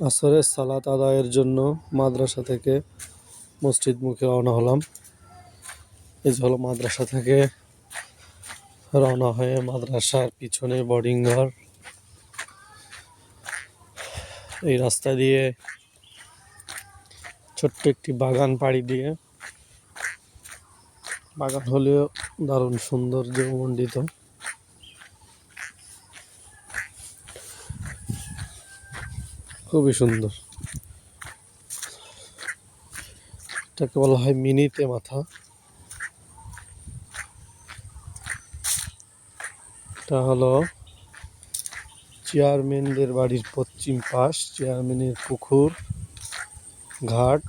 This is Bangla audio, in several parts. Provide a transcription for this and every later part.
আসরের সালাত আদায়ের জন্য মাদ্রাসা থেকে মসজিদ মুখে রওনা হলাম। এই যে হলো মাদ্রাসা থেকে রওনা হয়ে মাদ্রাসার পিছনে বোর্ডিং ঘর। এই রাস্তা দিয়ে ছোট্ট একটি বাগান পাড়ি দিয়ে, বাগান হলেও দারুণ সৌন্দর্য মণ্ডিত। খুবই সুন্দর। এটাকে বলা হয় মিনিতে মাথা। এটা হলো চেয়ারম্যানদের বাড়ির পশ্চিম পাশ, চেয়ারম্যানের পুকুর, ঘাট,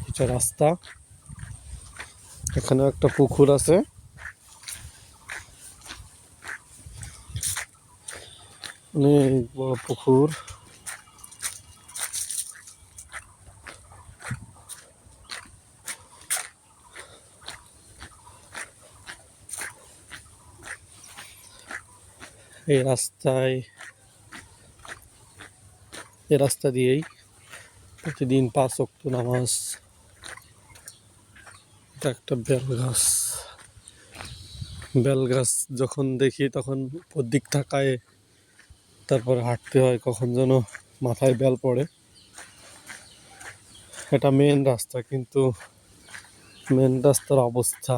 এটা রাস্তা। এখানেও একটা পুকুর আছে। অনেক বড় পুকুর। এই রাস্তা দিয়েই প্রতিদিন 5 ওয়াক্ত নামাজ। এটা একটা বেল গাছ যখন দেখি তখন উপর দিক তাকায়, তারপরে হাঁটতে হয়, কখন যেন মাথায় বেল পড়ে। এটা মেন রাস্তা, কিন্তু মেন রাস্তার অবস্থা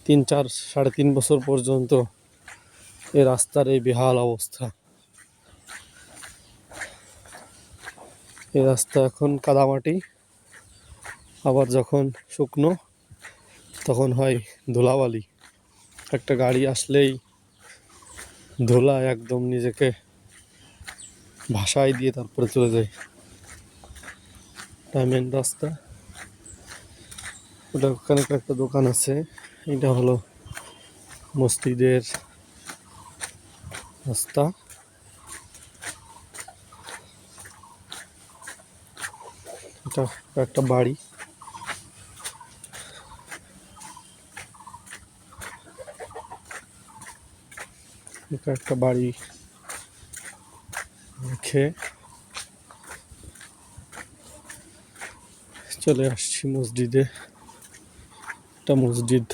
3-4-3.5 বছর পর্যন্ত এই রাস্তার এই বেহাল অবস্থা। এই রাস্তা এখন কাদামাটি, আবার যখন শুকনো তখন হয় ধুলাবালি। একটা গাড়ি আসলেই ধুলা একদম নিজেকে ভাসায় দিয়ে তারপরে চলে যায়। এটা মেন রাস্তা। ওটা ওখানে একটা দোকান আছে। এটা হলো মসজিদের রাস্তা। এটা একটা বাড়ি। এটা একটা বাড়ি রেখে চলে আসছি মসজিদে। এটা মসজিদ।